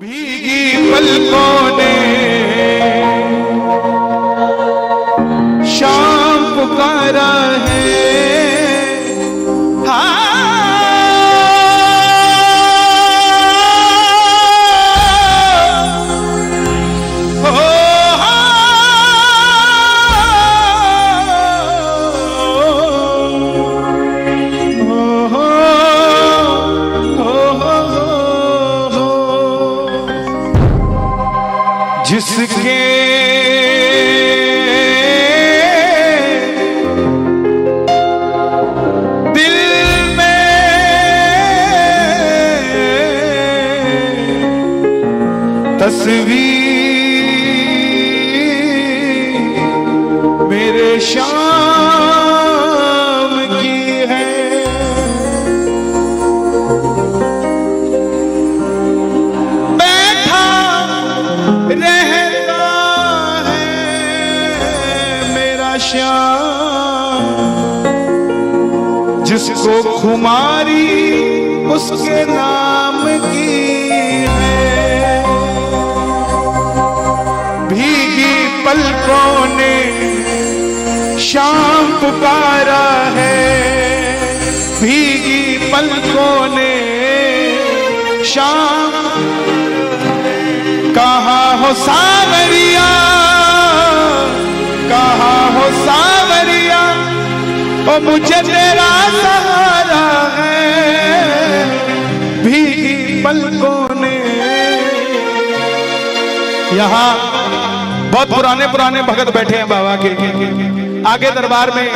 भीगी पलकों ने शाम पुकारा है। जिसके दिल में तस्वीर मेरे शाम की है, बैठा रहता है मेरा श्याम, जिसको खुमारी उसके नाम की है। भीगी पलकों ने शाम पुकारा है, भीगी पलकों ने शाम। कहाँ हो सावरिया, कहाँ हो सावरिया, ओ मुझे तेरा सहारा है। भीगी पलकों ने। यहाँ बहुत पुराने पुराने भगत बैठे हैं बाबा के आगे दरबार में,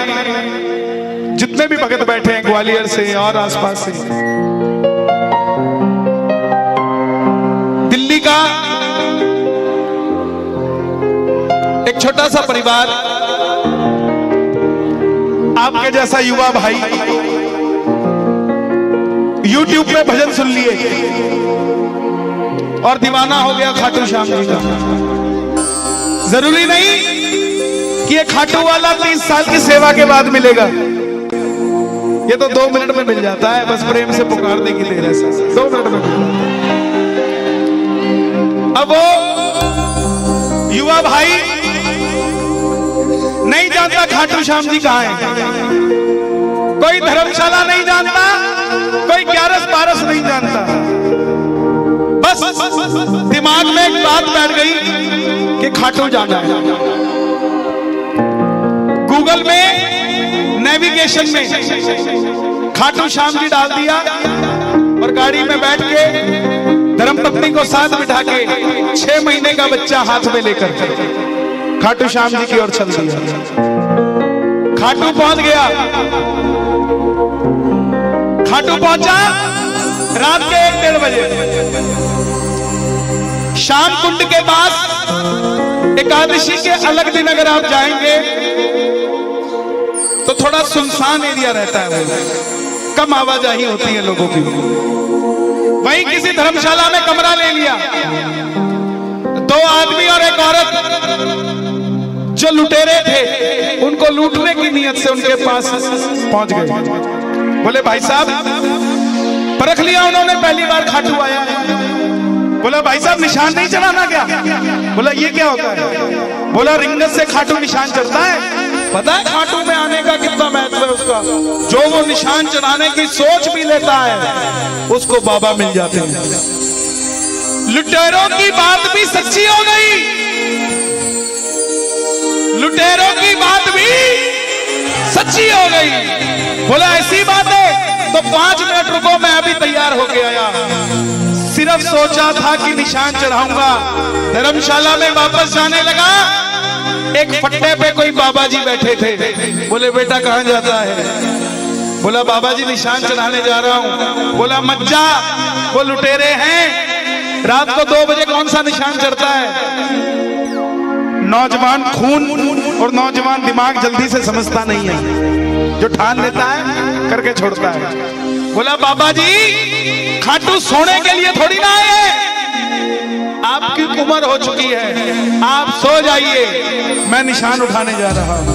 जितने भी भगत बैठे हैं ग्वालियर से और आसपास से। दिल्ली का एक छोटा सा परिवार, आपके जैसा युवा भाई YouTube पे भजन सुन लिए और दीवाना हो गया खाटू श्याम जी का। जरूरी नहीं कि ये खाटू वाला 30 साल की सेवा के बाद मिलेगा, ये तो 2 मिनट में मिल जाता है, बस प्रेम से पुकारने की देर है, 2 मिनट में। अब वो युवा भाई नहीं जानता खाटू श्याम जी कहाँ है, कोई धर्मशाला नहीं जानता, कोई 11-12 नहीं जानता, बस दिमाग में एक बात बैठ गई कि खाटू जाना है। गूगल में नेविगेशन में खाटू श्याम जी डाल दिया और गाड़ी में बैठ के धर्मपत्नी को साथ बिठा के 6 महीने का बच्चा हाथ में लेकर खाटू श्याम जी की ओर चल दिया। खाटू पहुंच गया, खाटू पहुंचा रात के 1-1:30 बजे। श्याम कुंड के पास एकादशी के अलग दिन अगर आप जाएंगे तो थोड़ा सुनसान एरिया रहता है, कम आवाजाही होती है लोगों की। वहीं किसी धर्मशाला में कमरा ले लिया, 2 आदमी और एक औरत जो लुटेरे थे उनको लूटने की नियत से उनके पास पहुंच गए। बोले भाई साहब, परख लिया उन्होंने, पहली बार खाटू आया है। बोला भाई साहब निशान नहीं चढ़ाना क्या? बोला ये क्या होता है? बोला रिंगत से खाटू निशान चढ़ता है। पता है खाटू में आने का कितना महत्व है उसका? जो वो निशान चढ़ाने की सोच भी लेता है उसको बाबा मिल जाते हैं। लुटेरों की बात भी सच्ची हो गई, लुटेरों की बात भी सच्ची हो गई। बोला ऐसी बात है तो 5 मिनट रुको, मैं अभी तैयार होके आया। सिर्फ सोचा था कि निशान चढ़ाऊंगा, धर्मशाला में वापस जाने लगा, एक फट्टे पे कोई बाबा जी बैठे थे। बोले बेटा कहां जाता है? बोला बाबा जी निशान चढ़ाने जा रहा हूं। बोला मत जा, वो लुटेरे हैं, रात को 2 बजे कौन सा निशान चढ़ता है? नौजवान खून और नौजवान दिमाग जल्दी से समझता नहीं है, जो ठान लेता है करके छोड़ता है। बोला बाबा जी खाटू सोने के लिए थोड़ी ना आए, आपकी उम्र हो चुकी है, आप सो जाइए, मैं निशान उठाने जा रहा हूं।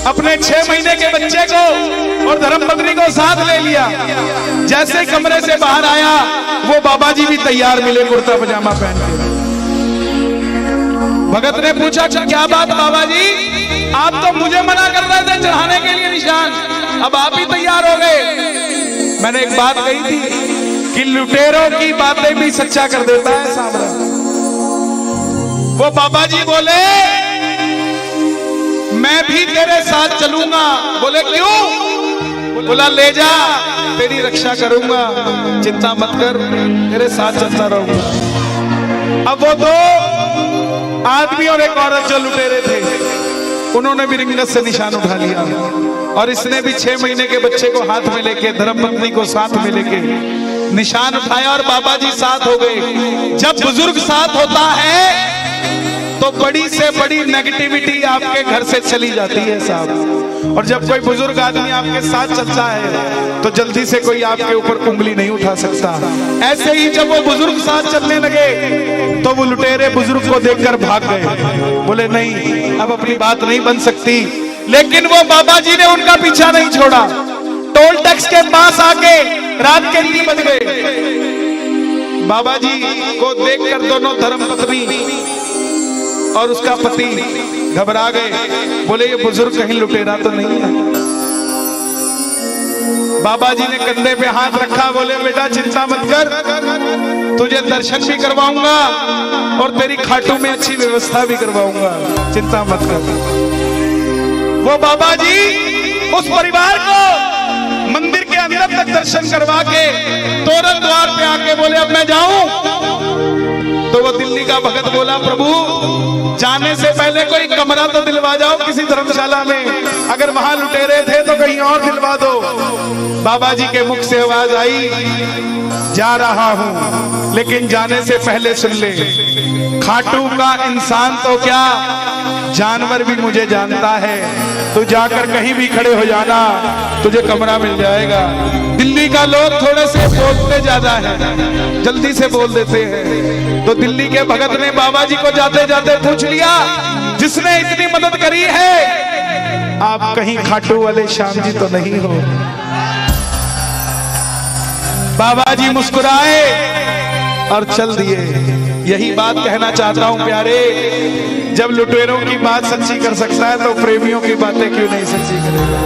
अपने 6 महीने के बच्चे को और धर्मपत्नी को साथ ले लिया। जैसे कमरे से बाहर आया वो बाबा जी भी तैयार मिले, कुर्ता पजामा पहन के। भगत ने पूछा क्या बात बाबा जी, आप तो मुझे मना कर रहे थे चढ़ाने के लिए निशान, अब आप ही तैयार हो गए। मैंने एक बात कही थी कि लुटेरों की बातें भी सच्चा कर देता है सामरा। वो बाबा जी बोले मैं भी तेरे साथ चलूंगा। बोले क्यों? बोला ले जा, तेरी रक्षा करूंगा, चिंता मत कर, तेरे साथ चलता रहूंगा। अब वो दो आदमी और एक औरत जो लुटेरे थे, उन्होंने भी रिंगत से निशान उठा लिया और इसने भी 6 महीने के बच्चे को हाथ में लेके, धर्मपत्नी को साथ में लेके निशान उठाया और बाबा जी साथ हो गए। जब बुजुर्ग साथ होता है तो बड़ी से बड़ी नेगेटिविटी आपके घर से चली जाती है साहब। और जब कोई बुजुर्ग आदमी आपके साथ चलता है तो जल्दी से कोई आपके ऊपर उंगली नहीं उठा सकता। ऐसे ही जब वो बुजुर्ग साथ चलने लगे तो वो लुटेरे बुजुर्ग को देखकर भाग गए। बोले नहीं, अब अपनी बात नहीं बन सकती। लेकिन वो बाबा जी ने उनका पीछा नहीं छोड़ा। टोल टैक्स के पास आके रात के 3 बज गए। बाबा जी को देखकर दोनों धर्मपत्नी और उसका पति घबरा गए। बोले ये बुजुर्ग कहीं लुटेरा तो नहीं है। बाबा जी ने कंधे पे हाथ रखा, बोले बेटा चिंता मत कर, तुझे दर्शन भी करवाऊंगा और तेरी खाटू में अच्छी व्यवस्था भी करवाऊंगा, चिंता मत कर। वो बाबा जी उस परिवार को मंदिर के अंदर तक दर्शन करवा के तोरण द्वार पे आके बोले अब मैं जाऊं। तो वो दिल्ली का भगत बोला प्रभु जाने से पहले कोई कमरा तो दिलवा जाओ किसी धर्मशाला में, अगर वहां लुटेरे थे तो कहीं और दिलवा दो। बाबा जी के मुख से आवाज आई जा रहा हूं, लेकिन जाने से पहले सुन ले, खाटू का इंसान तो क्या जानवर भी मुझे जानता है। तू जाकर कहीं भी खड़े हो जाना, तुझे कमरा मिल जाएगा। दिल्ली का लोग थोड़े से बोलते ज्यादा है, जल्दी से बोल देते हैं। तो दिल्ली के भगत ने बाबा जी को जाते जाते पूछ लिया जिसने इतनी मदद करी है, आप कहीं खाटू वाले श्याम जी तो नहीं हो? बाबा जी मुस्कुराए और चल दिए। यही बात कहना चाहता हूं प्यारे, जब लुटेरों की बात सच्ची कर सकता है तो प्रेमियों की बातें क्यों नहीं सच्ची करेगा।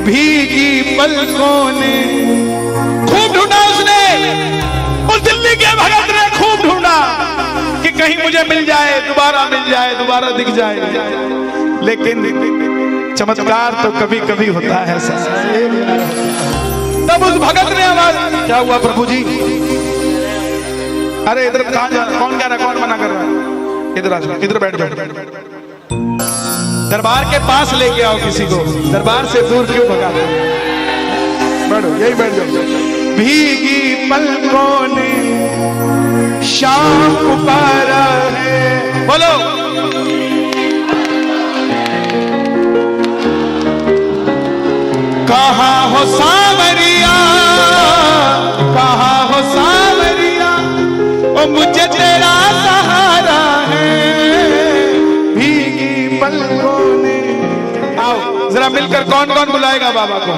भीगी पलकों ने खूब ढूंढा, उसने उस दिल्ली के भगत ने खूब ढूंढा कि कहीं मुझे मिल जाए, दोबारा मिल जाए, दोबारा दिख जाए। लेकिन चमत्कार तो कभी कभी होता है। तब उस भगत ने आवाज, क्या हुआ प्रभु जी? अरे इधर कहां जा रहा? कौन कह रहा है? कौन मना कर रहा है? इधर आ जाओ, इधर बैठ जाओ। दरबार के पास लेके आओ किसी को, दरबार से दूर क्यों भगाते? बैठो, यही बैठ जाओ। भीगी पलकों ने शाम पुकारा है, बोलो कहाँ हो सांवरिया, कहाँ हो सांवरिया, ओ मुझे तेरा सहारा है। भीगी पलकों ने, आओ जरा मिलकर कौन कौन बुलाएगा बाबा को?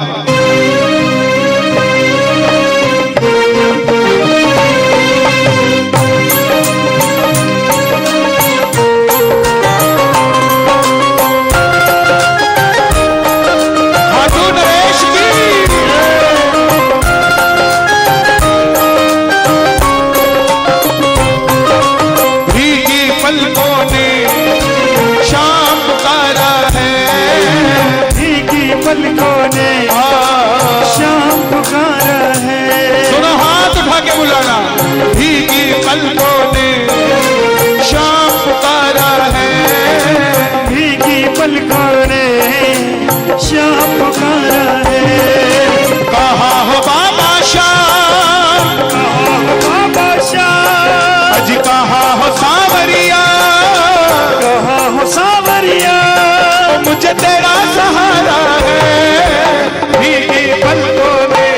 तेरा सहारा है। भीगी पलकों में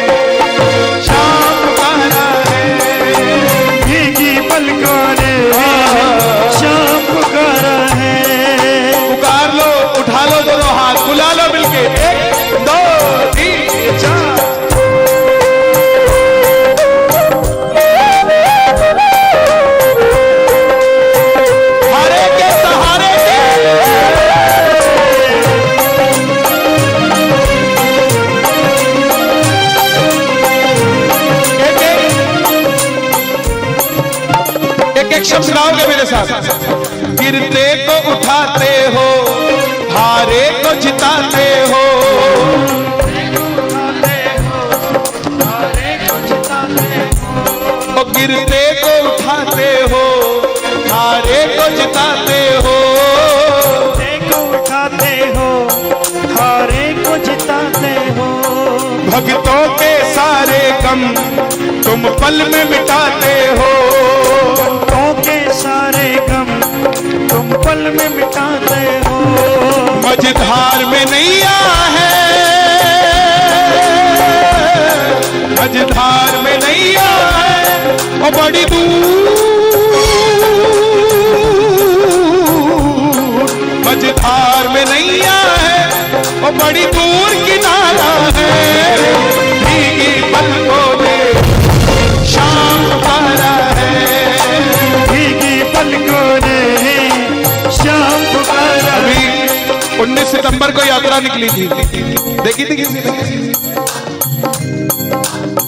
शाम पुकारा है। शब्द गाओगे मेरे साथ। गिरते को उठाते हो, हारे को जिताते हो, गिरते को उठाते हो, हारे को जिताते हो, को उठाते हो, हारे को जिताते हो। भक्तों के सारे गम तुम पल में मिटाते हो, भक्तों के सारे गम तुम पल में मिटाते हो। मझधार में नैया है, मझधार में नैया है, और बड़ी दूर, मझधार में नैया है, और बड़ी दूर किनारा है। भीगी पलकों में शाम पुकारा है, भीगी पलकों ने शाम पुकारा। अभी 19 सितंबर को यात्रा निकली थी, देखी थी किसी ने?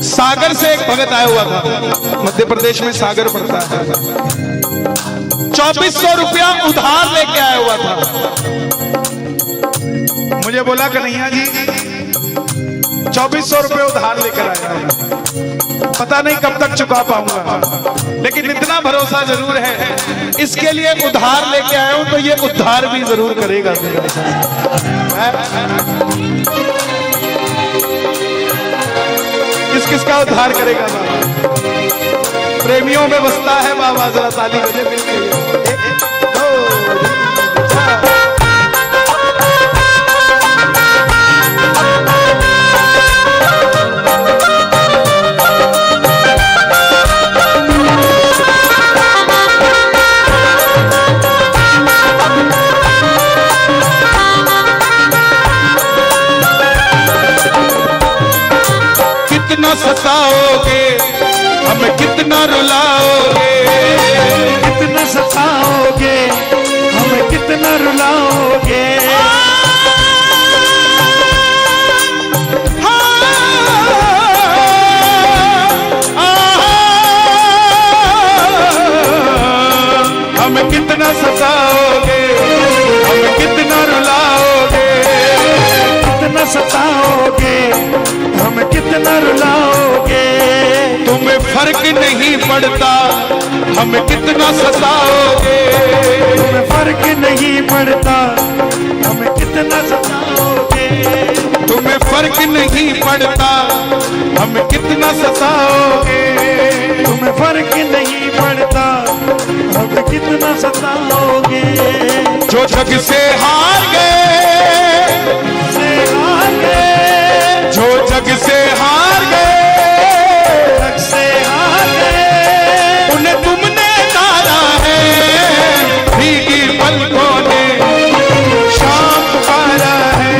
सागर से एक भगत आया हुआ था, मध्य प्रदेश में सागर पड़ता है। 2400 रुपया उधार लेके आया हुआ था। मुझे बोला कन्हैया जी 2400 रुपये उधार लेकर आया, पता नहीं कब तक चुका पाऊंगा, लेकिन इतना भरोसा जरूर है, इसके लिए उधार लेके आया हूं तो ये उद्धार भी जरूर करेगा। किस किस का उद्धार करेगा बाबा? प्रेमियों में बसता है बाबा, जरा ताली बजे मिलके। कितना सताओगे हमें, कितना रुलाओगे, कितना सताओगे हमें, कितना रुलाओगे। हमें कितना सताओगे, हमें कितना रुलाओगे, कितना सताओगे हमें, कितना रुलाओगे। तुम्हें फर्क नहीं पड़ता हमें कितना सताओगे, तुम्हें फर्क नहीं पड़ता हमें कितना सताओगे। तुम्हें फर्क नहीं पड़ता हमें कितना सताओगे, तुम्हें फर्क नहीं पड़ता हमें कितना सताओगे। जो जग से हार गए, से हार गए, जो जग से हार गए, जग से हार गए, उन्हें तुमने तारा है। भीगी पलकों ने शाम पुकारा है,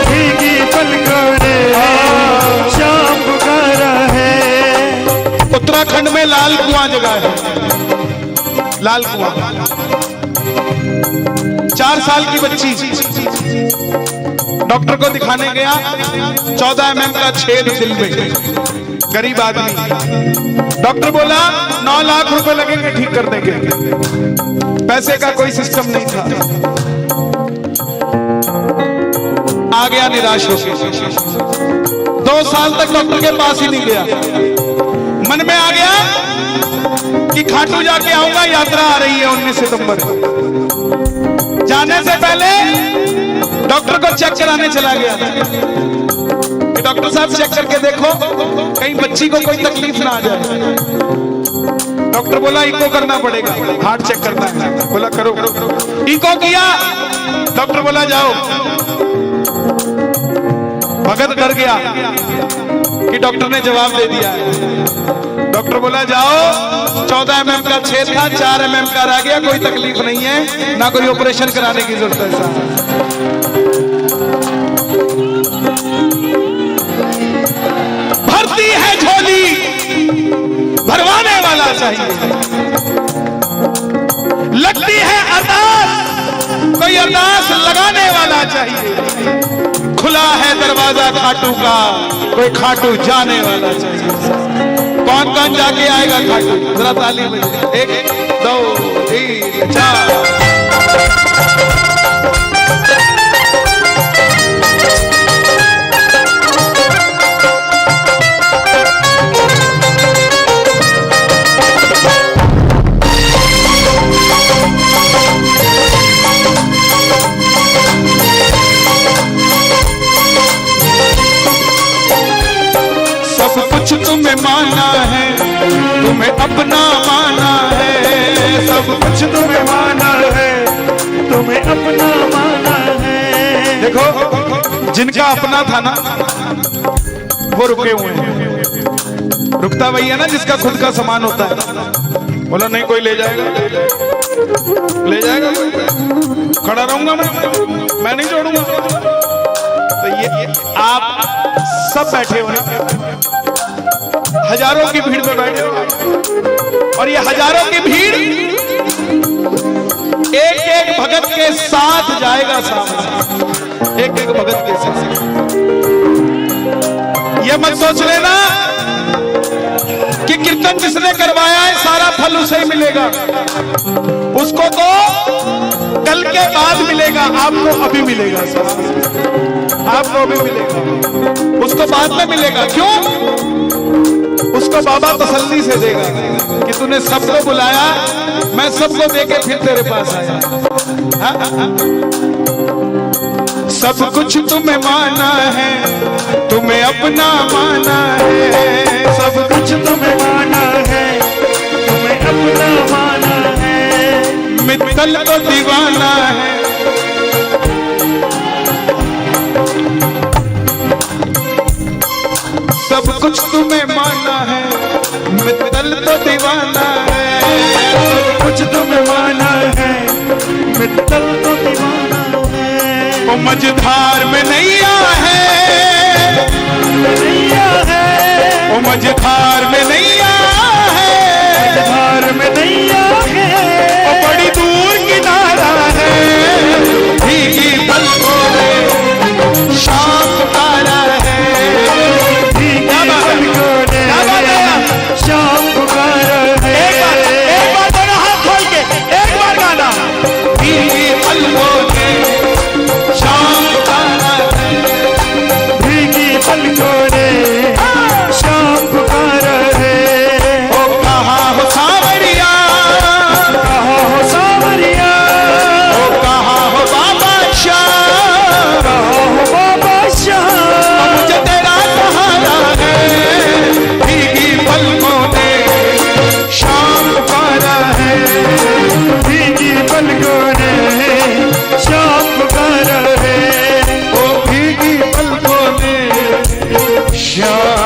भीगी पलकों ने शाम पुकारा है। उत्तराखंड में लाल कुआं जगह है, लाल कुआं। 4 साल की बच्ची डॉक्टर को दिखाने गया, 14 mm का छेद दिल में, गरीब आदमी। डॉक्टर बोला 9 लाख रुपए लगेंगे, ठीक कर देंगे। पैसे का कोई सिस्टम नहीं था। आ गया निराश होकर, 2 साल तक डॉक्टर के पास ही नहीं गया। मन में आ गया कि खाटू जाके आऊंगा, यात्रा आ रही है 19 सितंबर। जाने से पहले डॉक्टर को चेक कराने चला गया कि डॉक्टर साहब चेक करके देखो कहीं बच्ची को कोई तकलीफ ना आ जाए। डॉक्टर बोला इको करना पड़ेगा, हार्ट चेक करना है। बोला करो, इको किया। डॉक्टर बोला जाओ। भगत डर गया कि डॉक्टर ने जवाब दे दिया है। डॉक्टर बोला जाओ, 14 mm का छेद था, 4 mm का रह गया, कोई तकलीफ नहीं है, ना कोई ऑपरेशन कराने की जरूरत है। भरती है झोली, भरवाने वाला चाहिए। लगती है अरदास, कोई अरदास लगाने वाला चाहिए। खुला है दरवाजा खाटू का, कोई खाटू जाने वाला चाहिए। कौन कौन जा के आएगा खाटू। जरा ताली बजे। 1 2 3 4। तुम्हें माना है, तुम्हें अपना माना है, सब कुछ तुम्हें माना है, तुम्हें अपना माना है। देखो जिनका अपना था ना वो रुके हुए हैं। रुकता वही है ना जिसका खुद का सामान होता है। बोला नहीं कोई ले जाएगा, ले जाएगा कोई, खड़ा रहूंगा मैं नहीं छोड़ूंगा। तो ये आप सब बैठे हुए हजारों की भीड़ में बैठे हो और ये हजारों की भीड़ एक एक भगत के साथ जाएगा सामने, एक एक भगत के साथ। ये मत सोच लेना कि कीर्तन जिसने करवाया है सारा फल उसे ही मिलेगा। उसको तो कल के बाद मिलेगा, आपको अभी मिलेगा। आपको अभी मिलेगा, उसको बाद में मिलेगा। क्यों? उसको बाबा तसल्ली से देगा कि तूने सबको बुलाया, मैं सबको देके फिर तेरे पास आया। सब कुछ तुम्हें माना है, तुम्हें अपना माना है, सब कुछ तुम्हें माना है, तुम्हें अपना माना है। मित्तल तो दीवाना है, सब कुछ तुम्हें माना है, मित्तल तो दीवाना है। सब कुछ तुम्हें माना है, मित्तल तो दीवाना है। वो मझधार में नैया है, नैया है। वो मझधार में नैया है, मझधार में नैया है। वो बड़ी दूर किनारा है, भीगी पलकों में शाम तारा है। शाम पुकारा है। एक बार दोनों हाथ खोल के एक बार गाना। भीगी पलकों में शाम पुकारा है, भीगी पलकों में शाम पुकारा है। ओ कहाँ हो सावरिया, कहाँ हो सावरिया, ओ कहाँ हो बाबा शाह, कहाँ हो बाबा शाह। मुझे तेरा सहारा है, भीगी पलकों में शाम पुकारा है, भीगी पलकों में शाम पुकारा है। ओ भीगी पलकों में शाम